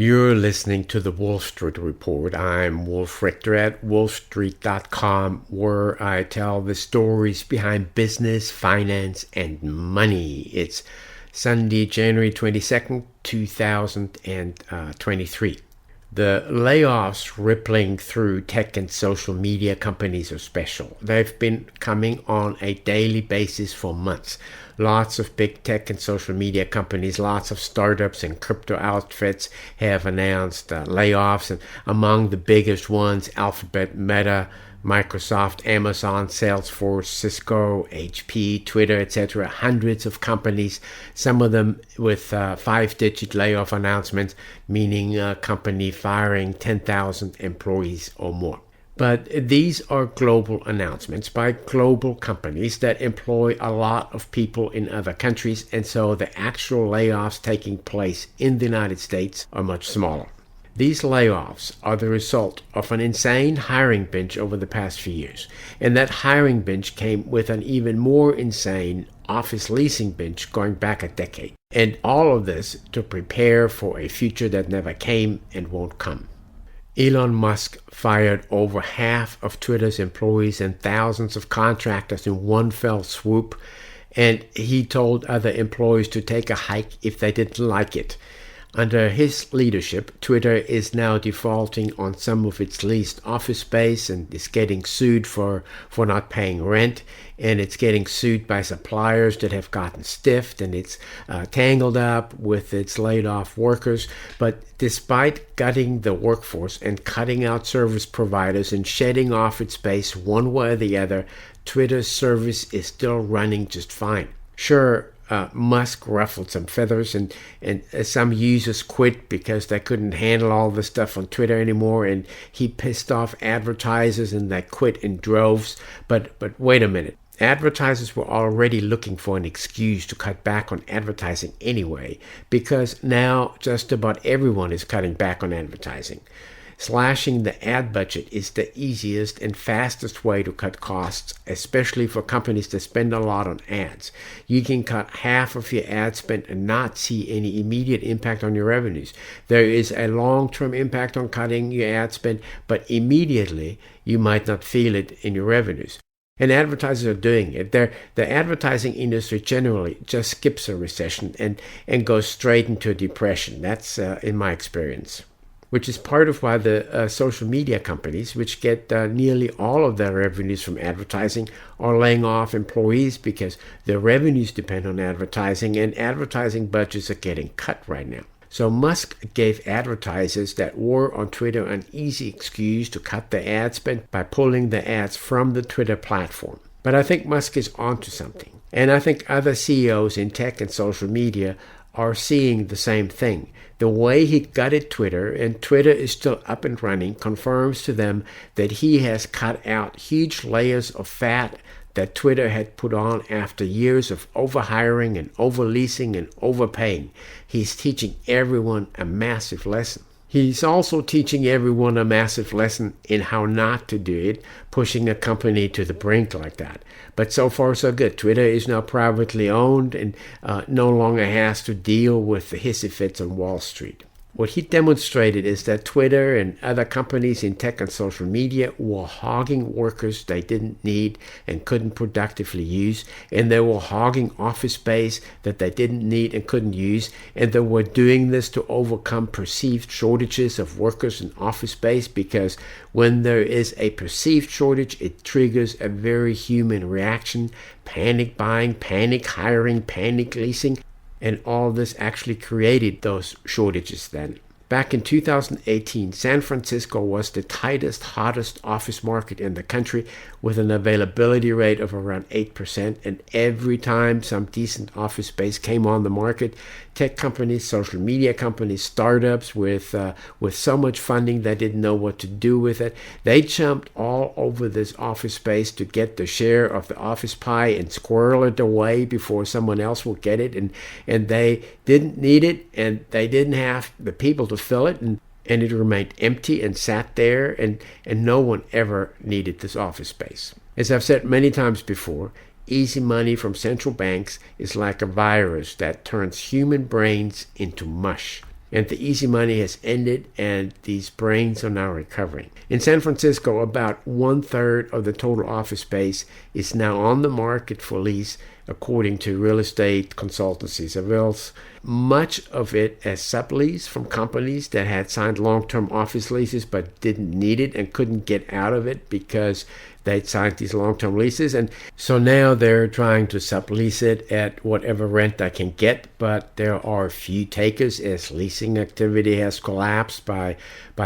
You're listening to the Wall Street Report. I'm Wolf Richter at WOLFSTREET.com, where I tell the stories behind business, finance, and money. It's Sunday, January 22nd, 2023. The layoffs rippling through tech and social media companies are special. They've been coming on a daily basis for months. Lots of big tech and social media companies, lots of startups and crypto outfits have announced layoffs. And among the biggest ones, Alphabet, Meta, Microsoft, Amazon, Salesforce, Cisco, HP, Twitter, etc. Hundreds of companies, some of them with five-digit layoff announcements, meaning a company firing 10,000 employees or more. But these are global announcements by global companies that employ a lot of people in other countries, and so the actual layoffs taking place in the United States are much smaller. These layoffs are the result of an insane hiring binge over the past few years, and that hiring binge came with an even more insane office leasing binge going back a decade. And all of this to prepare for a future that never came and won't come. Elon Musk fired over half of Twitter's employees and thousands of contractors in one fell swoop, and he told other employees to take a hike if they didn't like it. Under his leadership, Twitter is now defaulting on some of its leased office space and is getting sued for not paying rent, and it's getting sued by suppliers that have gotten stiffed, and it's tangled up with its laid off workers. But despite gutting the workforce and cutting out service providers and shedding off its space one way or the other, Twitter's service is still running just fine. Sure, Musk ruffled some feathers, and some users quit because they couldn't handle all the stuff on Twitter anymore, and he pissed off advertisers and they quit in droves. But wait a minute. Advertisers were already looking for an excuse to cut back on advertising anyway, because now just about everyone is cutting back on advertising. Slashing the ad budget is the easiest and fastest way to cut costs, especially for companies that spend a lot on ads. You can cut half of your ad spend and not see any immediate impact on your revenues. There is a long-term impact on cutting your ad spend, but immediately you might not feel it in your revenues. And advertisers are doing it. The advertising industry generally just skips a recession and goes straight into a depression. That's in my experience. Which is part of why the social media companies, which get nearly all of their revenues from advertising, are laying off employees because their revenues depend on advertising, and advertising budgets are getting cut right now. So Musk gave advertisers that were on Twitter an easy excuse to cut the ad spend by pulling the ads from the Twitter platform. But I think Musk is onto something. And I think other CEOs in tech and social media are seeing the same thing. The way he gutted Twitter, and Twitter is still up and running, confirms to them that he has cut out huge layers of fat that Twitter had put on after years of overhiring and overleasing and overpaying. He's teaching everyone a massive lesson. He's also teaching everyone a massive lesson in how not to do it, pushing a company to the brink like that. But so far, so good. Twitter is now privately owned and no longer has to deal with the hissy fits on Wall Street. What he demonstrated is that Twitter and other companies in tech and social media were hogging workers they didn't need and couldn't productively use, and they were hogging office space that they didn't need and couldn't use, and they were doing this to overcome perceived shortages of workers in office space, because when there is a perceived shortage, it triggers a very human reaction: panic buying, panic hiring, panic leasing. And all this actually created those shortages then. Back in 2018, San Francisco was the tightest, hottest office market in the country, with an availability rate of around 8%. And every time some decent office space came on the market, tech companies, social media companies, startups with so much funding they didn't know what to do with it, they jumped all over this office space to get their share of the office pie and squirrel it away before someone else will get it. And they didn't need it, and they didn't have the people to fill it, and it remained empty and sat there, and no one ever needed this office space. As I've said many times before, easy money from central banks is like a virus that turns human brains into mush. And the easy money has ended, and these brains are now recovering. In San Francisco, about 1/3 of the total office space is now on the market for lease, according to real estate consultancies. Avails much of it as sublease from companies that had signed long-term office leases but didn't need it and couldn't get out of it because they'd signed these long-term leases. And so now they're trying to sublease it at whatever rent they can get, but there are few takers as leasing activity has collapsed by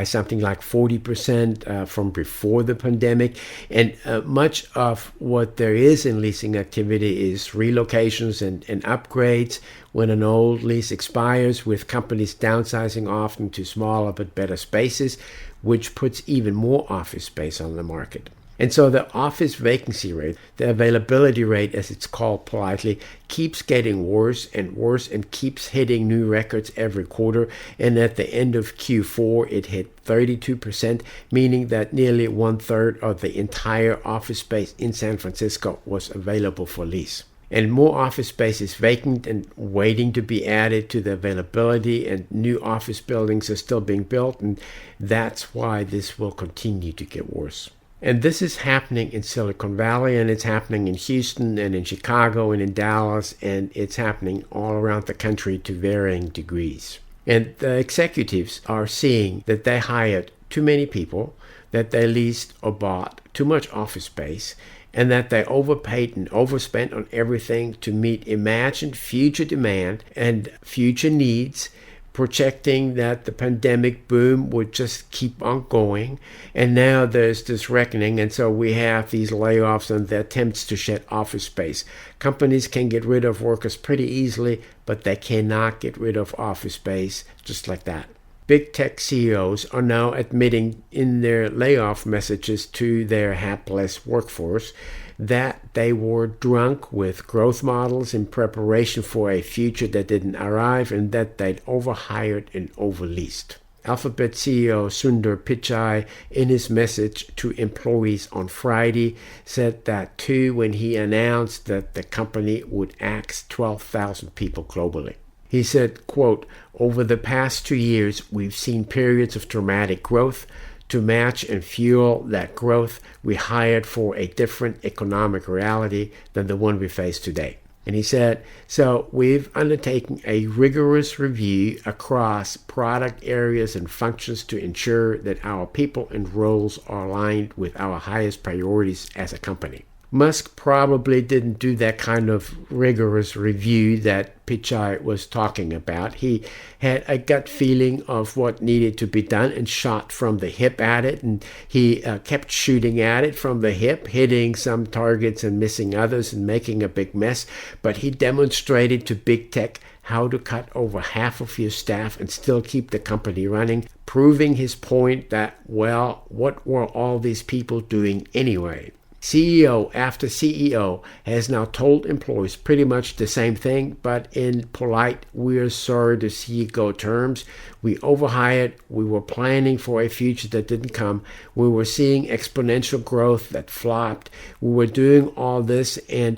something like 40% from before the pandemic. And much of what there is in leasing activity is relocations and upgrades when an old lease expires, with companies downsizing often to smaller but better spaces, which puts even more office space on the market. And so the office vacancy rate, the availability rate as it's called politely, keeps getting worse and keeps hitting new records every quarter. And at the end of Q4, it hit 32%, meaning that nearly 1/3 of the entire office space in San Francisco was available for lease. And more office space is vacant and waiting to be added to the availability, and new office buildings are still being built, and that's why this will continue to get worse. And this is happening in Silicon Valley, and it's happening in Houston and in Chicago and in Dallas, and it's happening all around the country to varying degrees. And the executives are seeing that they hired too many people, that they leased or bought too much office space, and that they overpaid and overspent on everything to meet imagined future demand and future needs, projecting that the pandemic boom would just keep on going. And now there's this reckoning, and so we have these layoffs and the attempts to shed office space. Companies can get rid of workers pretty easily, but they cannot get rid of office space just like that. Big tech CEOs are now admitting in their layoff messages to their hapless workforce that they were drunk with growth models in preparation for a future that didn't arrive, and that they'd overhired and overleased. Alphabet CEO Sundar Pichai, in his message to employees on Friday, said that too when he announced that the company would axe 12,000 people globally. He said, quote, "Over the past 2 years, we've seen periods of dramatic growth. To match and fuel that growth, we hired for a different economic reality than the one we face today." And he said, so we've undertaken a rigorous review across product areas and functions to ensure that our people and roles are aligned with our highest priorities as a company. Musk probably didn't do that kind of rigorous review that Pichai was talking about. He had a gut feeling of what needed to be done and shot from the hip at it. And he kept shooting at it from the hip, hitting some targets and missing others and making a big mess. But he demonstrated to big tech how to cut over half of your staff and still keep the company running, proving his point that, well, what were all these people doing anyway? CEO after CEO has now told employees pretty much the same thing, but in polite, "we're sorry to see you go" terms. We overhired. We were planning for a future that didn't come. We were seeing exponential growth that flopped. We were doing all this, and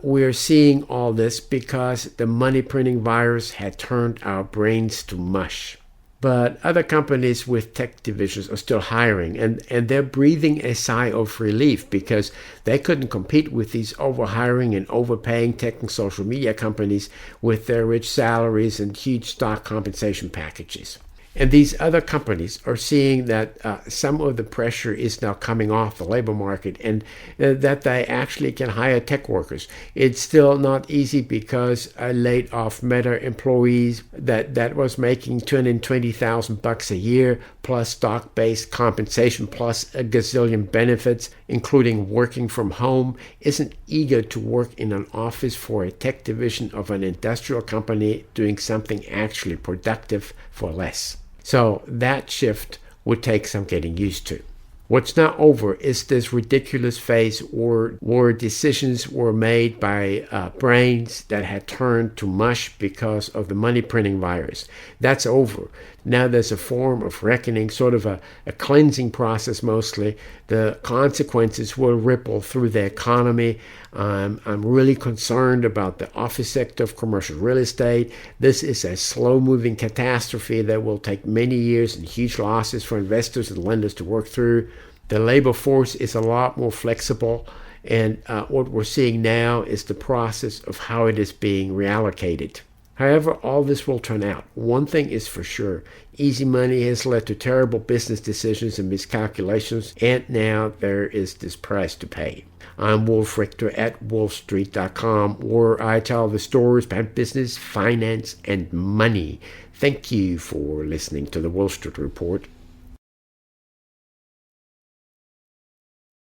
we're seeing all this because the money printing virus had turned our brains to mush. But other companies with tech divisions are still hiring, and they're breathing a sigh of relief because they couldn't compete with these overhiring and overpaying tech and social media companies with their rich salaries and huge stock compensation packages. And these other companies are seeing that some of the pressure is now coming off the labor market, and that they actually can hire tech workers. It's still not easy because I laid off Meta employees that was making $220,000 a year plus stock-based compensation plus a gazillion benefits, including working from home, isn't eager to work in an office for a tech division of an industrial company doing something actually productive for less. So that shift would take some getting used to. What's not over is this ridiculous phase where decisions were made by brains that had turned to mush because of the money printing virus. That's over. Now there's a form of reckoning, sort of a cleansing process mostly. The consequences will ripple through the economy. I'm really concerned about the office sector of commercial real estate. This is a slow-moving catastrophe that will take many years and huge losses for investors and lenders to work through. The labor force is a lot more flexible, and what we're seeing now is the process of how it is being reallocated. However, all this will turn out. One thing is for sure. Easy money has led to terrible business decisions and miscalculations, and now there is this price to pay. I'm Wolf Richter at WOLFSTREET.com, where I tell the stories about business, finance, and money. Thank you for listening to the Wall Street Report.